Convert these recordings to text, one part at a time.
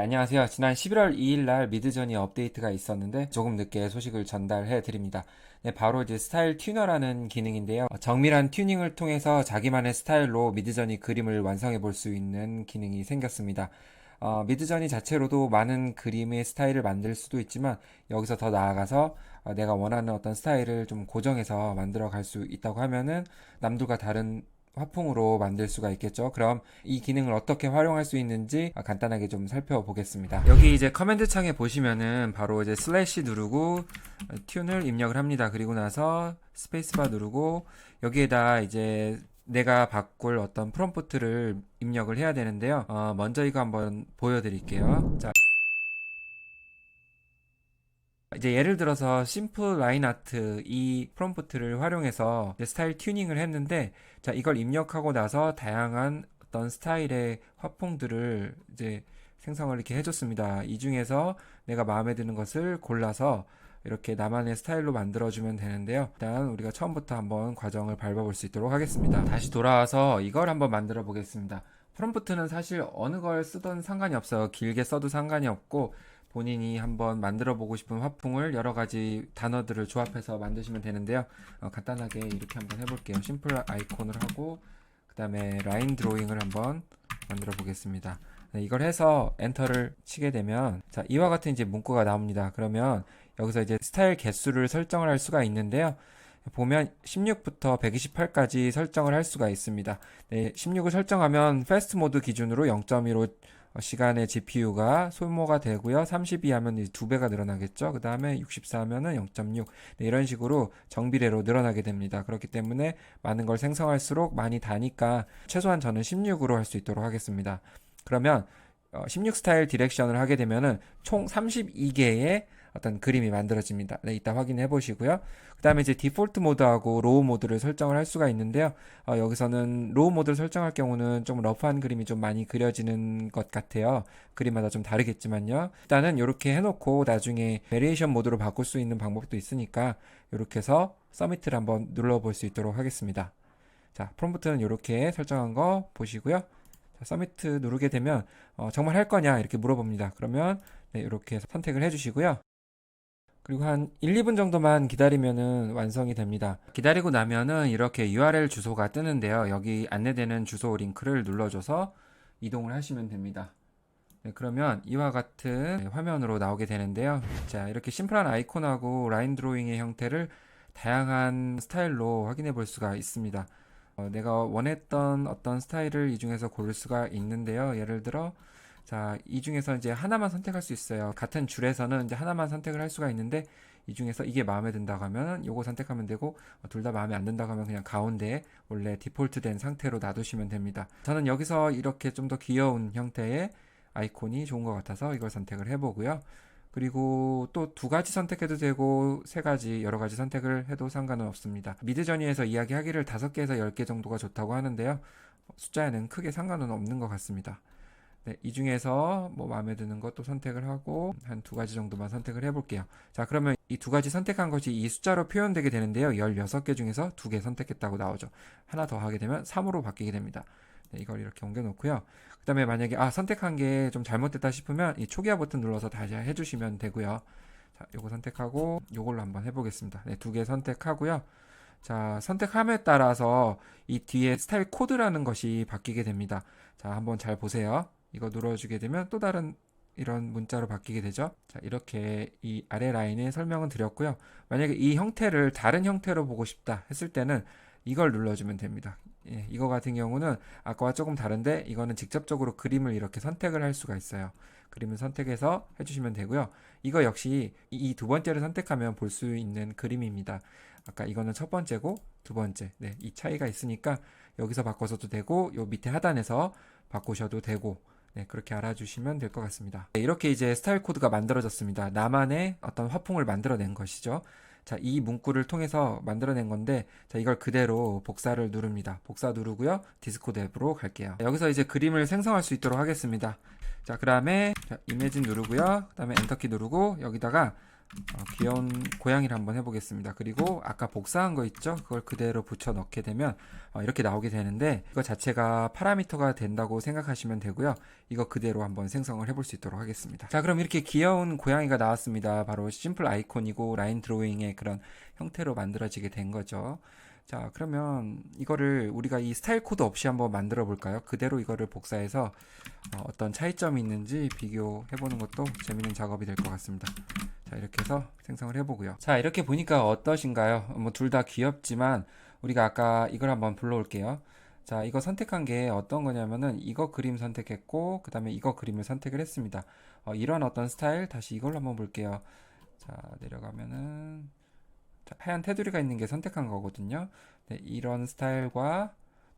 네, 안녕하세요. 지난 11월 2일 날 미드저니 업데이트가 있었는데 조금 늦게 소식을 전달해 드립니다. 네, 바로 이제 스타일 튜너라는 기능인데요. 정밀한 튜닝을 통해서 자기만의 스타일로 미드저니 그림을 완성해 볼 수 있는 기능이 생겼습니다. 미드저니 자체로도 많은 그림의 스타일을 만들 수도 있지만 여기서 더 나아가서 내가 원하는 어떤 스타일을 좀 고정해서 만들어 갈 수 있다고 하면은 남들과 다른 화풍으로 만들 수가 있겠죠. 그럼 이 기능을 어떻게 활용할 수 있는지 간단하게 좀 살펴보겠습니다. 여기 이제 커맨드 창에 보시면은 바로 이제 슬래시 누르고 튠을 입력을 합니다. 그리고 나서 스페이스바 누르고 여기에다 이제 내가 바꿀 어떤 프롬프트를 입력을 해야 되는데요. 먼저 이거 한번 보여드릴게요. 자, 이제 예를 들어서 심플 라인 아트 이 프롬프트를 활용해서 이제 스타일 튜닝을 했는데, 자, 이걸 입력하고 나서 다양한 어떤 스타일의 화풍들을 이제 생성을 이렇게 해줬습니다. 이 중에서 내가 마음에 드는 것을 골라서 이렇게 나만의 스타일로 만들어주면 되는데요. 일단 우리가 처음부터 한번 과정을 밟아볼 수 있도록 하겠습니다. 다시 돌아와서 이걸 한번 만들어 보겠습니다. 프롬프트는 사실 어느 걸 쓰든 상관이 없어요. 길게 써도 상관이 없고, 본인이 한번 만들어 보고 싶은 화풍을 여러 가지 단어들을 조합해서 만드시면 되는데요. 간단하게 이렇게 한번 해볼게요. 심플 아이콘을 하고 그 다음에 라인 드로잉을 한번 만들어 보겠습니다. 네, 이걸 해서 엔터를 치게 되면 자, 이와 같은 이제 문구가 나옵니다. 그러면 여기서 이제 스타일 개수를 설정을 할 수가 있는데요. 보면 16부터 128까지 설정을 할 수가 있습니다. 네, 16을 설정하면 패스트 모드 기준으로 0.15 시간의 GPU가 소모가 되고요. 32 하면 2배가 늘어나겠죠. 그 다음에 64 하면은 0.6. 네, 이런 식으로 정비례로 늘어나게 됩니다. 그렇기 때문에 많은 걸 생성할수록 많이 다니까 최소한 저는 16으로 할 수 있도록 하겠습니다. 그러면 16 스타일 디렉션을 하게 되면은 총 32개의 어떤 그림이 만들어집니다. 네, 이따 확인해 보시고요. 그 다음에 이제 디폴트 모드하고 로우 모드를 설정을 할 수가 있는데요. 여기서는 로우 모드를 설정할 경우는 좀 러프한 그림이 좀 많이 그려지는 것 같아요. 그림마다 좀 다르겠지만요. 일단은 이렇게 해놓고 나중에 베리에이션 모드로 바꿀 수 있는 방법도 있으니까 이렇게 해서 서미트를 한번 눌러볼 수 있도록 하겠습니다. 자, 프롬프트는 이렇게 설정한 거 보시고요. 자, 서미트 누르게 되면 정말 할 거냐 이렇게 물어봅니다. 그러면 네, 이렇게 선택을 해주시고요. 그리고 한 1, 2분 정도만 기다리면은 완성이 됩니다. 기다리고 나면은 이렇게 URL 주소가 뜨는데요. 여기 안내되는 주소 링크를 눌러줘서 이동을 하시면 됩니다. 네, 그러면 이와 같은 화면으로 나오게 되는데요. 자, 이렇게 심플한 아이콘하고 라인 드로잉의 형태를 다양한 스타일로 확인해 볼 수가 있습니다. 내가 원했던 어떤 스타일을 이 중에서 고를 수가 있는데요. 예를 들어 자, 이 중에서 이제 하나만 선택할 수 있어요. 같은 줄에서는 이제 하나만 선택을 할 수가 있는데 이 중에서 이게 마음에 든다고 하면 요거 선택하면 되고 둘 다 마음에 안 든다고 하면 그냥 가운데에 원래 디폴트 된 상태로 놔두시면 됩니다. 저는 여기서 이렇게 좀 더 귀여운 형태의 아이콘이 좋은 것 같아서 이걸 선택을 해보고요. 그리고 또 두 가지 선택해도 되고 세 가지 여러 가지 선택을 해도 상관은 없습니다. 미드저니에서 이야기하기를 5개에서 10개 정도가 좋다고 하는데요. 숫자에는 크게 상관은 없는 것 같습니다. 네, 이 중에서 뭐 마음에 드는 것도 선택을 하고 한 두 가지 정도만 선택을 해볼게요. 자, 그러면 이 두 가지 선택한 것이 이 숫자로 표현되게 되는데요. 16개 중에서 2개 선택했다고 나오죠. 하나 더 하게 되면 3으로 바뀌게 됩니다. 네, 이걸 이렇게 옮겨 놓고요. 그 다음에 만약에 선택한 게 좀 잘못됐다 싶으면 이 초기화 버튼 눌러서 다시 해주시면 되고요. 자, 요거 선택하고 요걸로 한번 해보겠습니다. 네, 2개 선택하고요. 자, 선택함에 따라서 이 뒤에 스타일 코드라는 것이 바뀌게 됩니다. 자, 한번 잘 보세요. 이거 눌러주게 되면 또 다른 이런 문자로 바뀌게 되죠. 자, 이렇게 이 아래 라인에 설명은 드렸고요. 만약에 이 형태를 다른 형태로 보고 싶다 했을 때는 이걸 눌러주면 됩니다. 예, 이거 같은 경우는 아까와 조금 다른데 이거는 직접적으로 그림을 이렇게 선택을 할 수가 있어요. 그림을 선택해서 해주시면 되고요. 이거 역시 이 두 번째를 선택하면 볼 수 있는 그림입니다. 아까 이거는 첫 번째고 두 번째. 네, 이 차이가 있으니까 여기서 바꿔서도 되고 요 밑에 하단에서 바꾸셔도 되고 네, 그렇게 알아주시면 될 것 같습니다. 네, 이렇게 이제 스타일 코드가 만들어졌습니다. 나만의 어떤 화풍을 만들어낸 것이죠. 자, 이 문구를 통해서 만들어낸 건데, 자, 이걸 그대로 복사를 누릅니다. 복사 누르고요. 디스코드 앱으로 갈게요. 여기서 이제 그림을 생성할 수 있도록 하겠습니다. 자, 그 다음에 이미진 누르고요. 그 다음에 엔터키 누르고 여기다가 귀여운 고양이를 한번 해보겠습니다. 그리고 아까 복사한 거 있죠? 그걸 그대로 붙여 넣게 되면 이렇게 나오게 되는데, 이거 자체가 파라미터가 된다고 생각하시면 되고요. 이거 그대로 한번 생성을 해볼 수 있도록 하겠습니다. 자, 그럼 이렇게 귀여운 고양이가 나왔습니다. 바로 심플 아이콘이고 라인 드로잉의 그런 형태로 만들어지게 된 거죠. 자, 그러면 이거를 우리가 이 스타일 코드 없이 한번 만들어 볼까요? 그대로 이거를 복사해서 어떤 차이점이 있는지 비교해 보는 것도 재밌는 작업이 될 것 같습니다. 자, 이렇게 해서 생성을 해보고요. 자, 이렇게 보니까 어떠신가요? 뭐 둘 다 귀엽지만 우리가 아까 이걸 한번 불러올게요. 자, 이거 선택한 게 어떤 거냐면은 이거 그림 선택했고 그 다음에 이거 그림을 선택을 했습니다. 이런 어떤 스타일, 다시 이걸로 한번 볼게요. 자, 내려가면은 자, 하얀 테두리가 있는 게 선택한 거거든요. 네, 이런 스타일과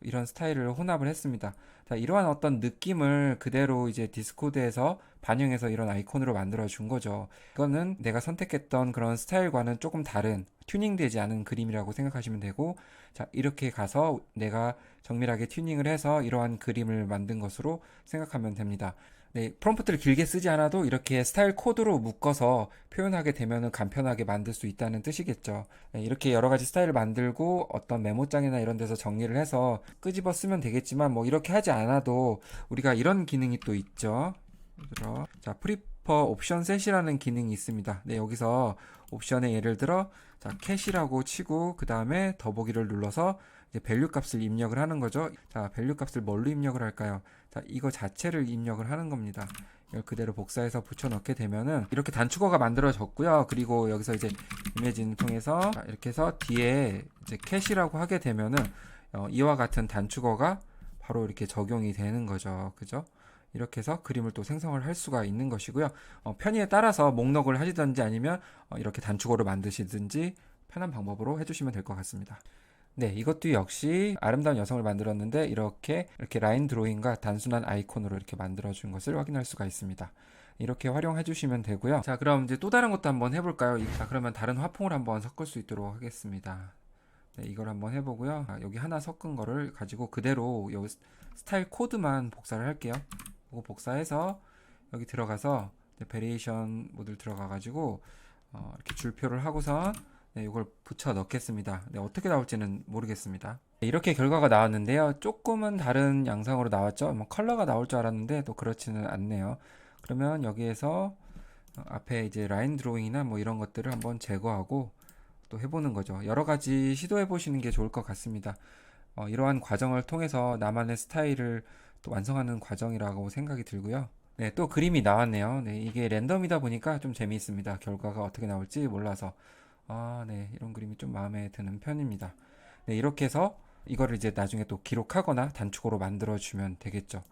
이런 스타일을 혼합을 했습니다. 자, 이러한 어떤 느낌을 그대로 이제 디스코드에서 반영해서 이런 아이콘으로 만들어 준 거죠. 이거는 내가 선택했던 그런 스타일과는 조금 다른 튜닝되지 않은 그림이라고 생각하시면 되고, 자, 이렇게 가서 내가 정밀하게 튜닝을 해서 이러한 그림을 만든 것으로 생각하면 됩니다. 네, 프롬프트를 길게 쓰지 않아도 이렇게 스타일 코드로 묶어서 표현하게 되면 간편하게 만들 수 있다는 뜻이겠죠. 네, 이렇게 여러 가지 스타일을 만들고 어떤 메모장이나 이런 데서 정리를 해서 끄집어 쓰면 되겠지만, 뭐 이렇게 하지 않아도 우리가 이런 기능이 또 있죠. 자, 프리퍼 옵션 셋이라는 기능이 있습니다. 네, 여기서 옵션에 예를 들어 자, 캐시라고 치고 그 다음에 더보기를 눌러서 이제 밸류 값을 입력을 하는 거죠. 자, 밸류 값을 뭘로 입력을 할까요? 자, 이거 자체를 입력을 하는 겁니다. 이걸 그대로 복사해서 붙여 넣게 되면은 이렇게 단축어가 만들어졌고요. 그리고 여기서 이제 이미지를 통해서 이렇게 해서 뒤에 이제 캐시라고 하게 되면은 이와 같은 단축어가 바로 이렇게 적용이 되는 거죠. 그죠? 이렇게 해서 그림을 또 생성을 할 수가 있는 것이고요. 편의에 따라서 목록을 하시든지 아니면 이렇게 단축어로 만드시든지 편한 방법으로 해주시면 될 것 같습니다. 네, 이것도 역시 아름다운 여성을 만들었는데 이렇게 라인 드로잉과 단순한 아이콘으로 이렇게 만들어준 것을 확인할 수가 있습니다. 이렇게 활용해 주시면 되고요. 자, 그럼 이제 또 다른 것도 한번 해볼까요? 자, 그러면 다른 화풍을 한번 섞을 수 있도록 하겠습니다. 네, 이걸 한번 해보고요. 여기 하나 섞은 거를 가지고 그대로 여기 스타일 코드만 복사를 할게요. 그거 복사해서 여기 들어가서 베리에이션 모드를 들어가가지고 이렇게 줄표를 하고선 네, 이걸 붙여 넣겠습니다. 네, 어떻게 나올지는 모르겠습니다. 네, 이렇게 결과가 나왔는데요. 조금은 다른 양상으로 나왔죠. 뭐 컬러가 나올 줄 알았는데 또 그렇지는 않네요. 그러면 여기에서 앞에 이제 라인 드로잉이나 뭐 이런 것들을 한번 제거하고 또 해보는 거죠. 여러 가지 시도해 보시는 게 좋을 것 같습니다. 이러한 과정을 통해서 나만의 스타일을 또 완성하는 과정이라고 생각이 들고요. 네, 또 그림이 나왔네요. 네, 이게 랜덤이다 보니까 좀 재미있습니다. 결과가 어떻게 나올지 몰라서. 네, 이런 그림이 좀 마음에 드는 편입니다. 네, 이렇게 해서 이거를 이제 나중에 또 기록하거나 단축으로 만들어주면 되겠죠.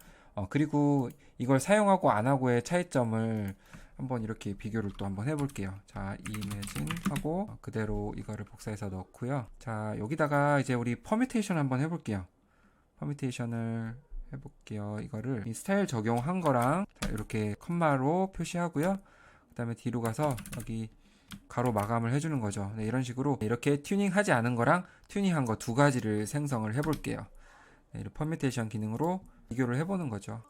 그리고 이걸 사용하고 안 하고의 차이점을 한번 이렇게 비교를 또 한번 해볼게요. 자, 이미진 하고 그대로 이거를 복사해서 넣고요. 자, 여기다가 이제 우리 퍼뮤테이션 한번 해볼게요. 퍼뮤테이션을 해볼게요. 이거를 이 스타일 적용한 거랑 자, 이렇게 컴마로 표시하고요. 그 다음에 뒤로 가서 여기 가로 마감을 해주는 거죠. 네, 이런 식으로 이렇게 튜닝하지 않은 거랑 튜닝한 거 두 가지를 생성을 해볼게요. 네, 이런 퍼뮤테이션 기능으로 비교를 해보는 거죠.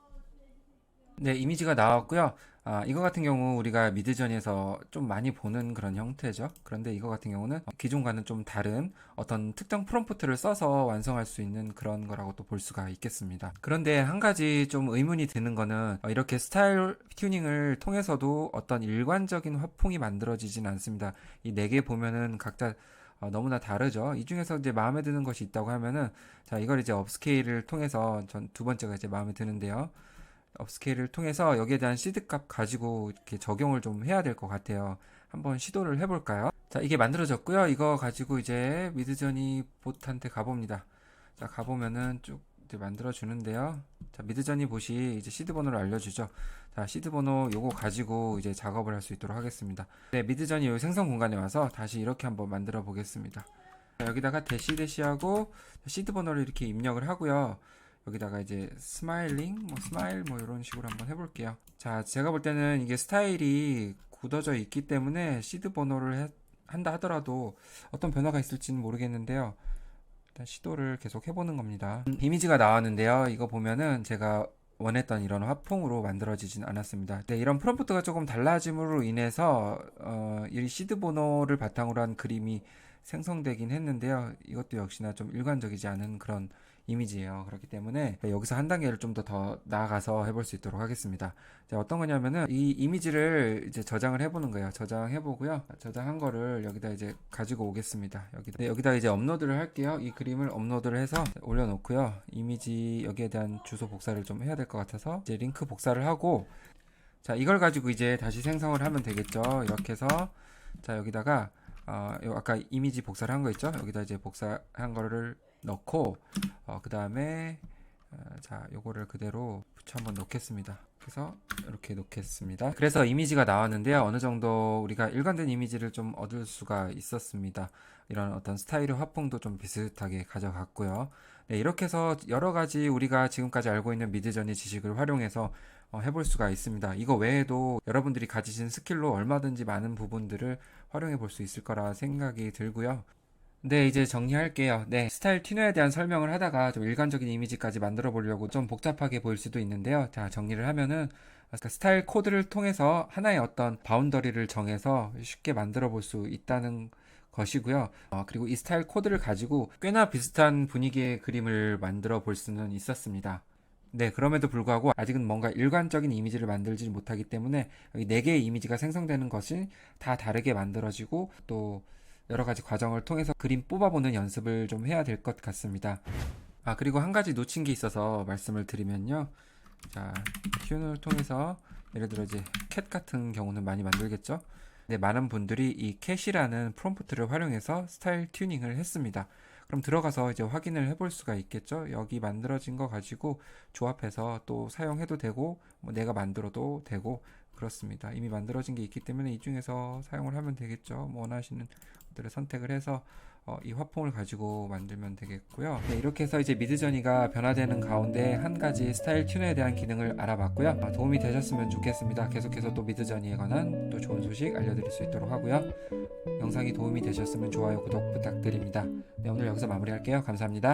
네, 이미지가 나왔고요. 이거 같은 경우 우리가 미드전에서 좀 많이 보는 그런 형태죠. 그런데 이거 같은 경우는 기존과는 좀 다른 어떤 특정 프롬프트를 써서 완성할 수 있는 그런 거라고 또 볼 수가 있겠습니다. 그런데 한 가지 좀 의문이 드는 거는 이렇게 스타일 튜닝을 통해서도 어떤 일관적인 화풍이 만들어지진 않습니다. 이 네 개 보면은 각자 너무나 다르죠. 이 중에서 이제 마음에 드는 것이 있다고 하면은 자, 이걸 이제 업스케일을 통해서 전 두 번째가 이제 마음에 드는데요. 업스케일을 통해서 여기에 대한 시드 값 가지고 이렇게 적용을 좀 해야 될 것 같아요. 한번 시도를 해볼까요? 자, 이게 만들어졌고요. 이거 가지고 이제 미드저니 봇한테 가봅니다. 자, 가보면은 쭉 이제 만들어 주는데요. 자, 미드저니 봇이 이제 시드 번호를 알려주죠. 자, 시드 번호 요거 가지고 이제 작업을 할 수 있도록 하겠습니다. 네, 미드저니 요 생성 공간에 와서 다시 이렇게 한번 만들어 보겠습니다. 자, 여기다가 대시하고 시드 번호를 이렇게 입력을 하고요. 여기다가 이제 스마일링, 스마일 이런 식으로 한번 해볼게요. 자, 제가 볼 때는 이게 스타일이 굳어져 있기 때문에 시드 번호를 한다 하더라도 어떤 변화가 있을지는 모르겠는데요. 일단 시도를 계속 해보는 겁니다. 이미지가 나왔는데요. 이거 보면은 제가 원했던 이런 화풍으로 만들어지진 않았습니다. 네, 이런 프롬프트가 조금 달라짐으로 인해서 이 시드 번호를 바탕으로 한 그림이 생성되긴 했는데요. 이것도 역시나 좀 일관적이지 않은 그런 이미지예요. 그렇기 때문에 여기서 한 단계를 좀 더 나아가서 해볼 수 있도록 하겠습니다. 자, 어떤 거냐면은 이 이미지를 이제 저장을 해보는 거예요. 저장해보고요. 저장한 거를 여기다 이제 가지고 오겠습니다. 여기다 이제 업로드를 할게요. 이 그림을 업로드를 해서 올려놓고요. 이미지 여기에 대한 주소 복사를 좀 해야 될 것 같아서 이제 링크 복사를 하고, 자, 이걸 가지고 이제 다시 생성을 하면 되겠죠. 이렇게 해서 자, 여기다가 아까 이미지 복사를 한 거 있죠? 여기다 이제 복사한 거를 넣고 그 다음에 자, 요거를 그대로 붙여 한번 놓겠습니다. 그래서 이렇게 놓겠습니다. 그래서 이미지가 나왔는데요. 어느 정도 우리가 일관된 이미지를 좀 얻을 수가 있었습니다. 이런 어떤 스타일의 화풍도 좀 비슷하게 가져갔고요. 네, 이렇게 해서 여러 가지 우리가 지금까지 알고 있는 미드저니 지식을 활용해서 해볼 수가 있습니다. 이거 외에도 여러분들이 가지신 스킬로 얼마든지 많은 부분들을 활용해 볼 수 있을 거라 생각이 들고요. 네, 이제 정리할게요. 네, 스타일 튜너에 대한 설명을 하다가 좀 일관적인 이미지까지 만들어 보려고 좀 복잡하게 보일 수도 있는데요. 자, 정리를 하면은 그러니까 스타일 코드를 통해서 하나의 어떤 바운더리를 정해서 쉽게 만들어 볼 수 있다는 것이고요. 그리고 이 스타일 코드를 가지고 꽤나 비슷한 분위기의 그림을 만들어 볼 수는 있었습니다. 네, 그럼에도 불구하고 아직은 뭔가 일관적인 이미지를 만들지 못하기 때문에 여기 4개의 이미지가 생성되는 것이 다 다르게 만들어지고 또 여러 가지 과정을 통해서 그림 뽑아보는 연습을 좀 해야 될 것 같습니다. 그리고 한 가지 놓친 게 있어서 말씀을 드리면요. 자, 튠을 통해서 예를 들어 이제 캣 같은 경우는 많이 만들겠죠? 네, 많은 분들이 이 캣이라는 프롬프트를 활용해서 스타일 튜닝을 했습니다. 그럼 들어가서 이제 확인을 해볼 수가 있겠죠? 여기 만들어진 거 가지고 조합해서 또 사용해도 되고, 뭐 내가 만들어도 되고, 그렇습니다. 이미 만들어진 게 있기 때문에 이 중에서 사용을 하면 되겠죠? 뭐 원하시는 것들을 선택을 해서 이 화풍을 가지고 만들면 되겠고요. 네, 이렇게 해서 이제 미드저니가 변화되는 가운데 한 가지 스타일 튜너에 대한 기능을 알아봤고요. 도움이 되셨으면 좋겠습니다. 계속해서 또 미드저니에 관한 또 좋은 소식 알려드릴 수 있도록 하고요. 영상이 도움이 되셨으면 좋아요, 구독 부탁드립니다. 네, 오늘 여기서 마무리할게요. 감사합니다.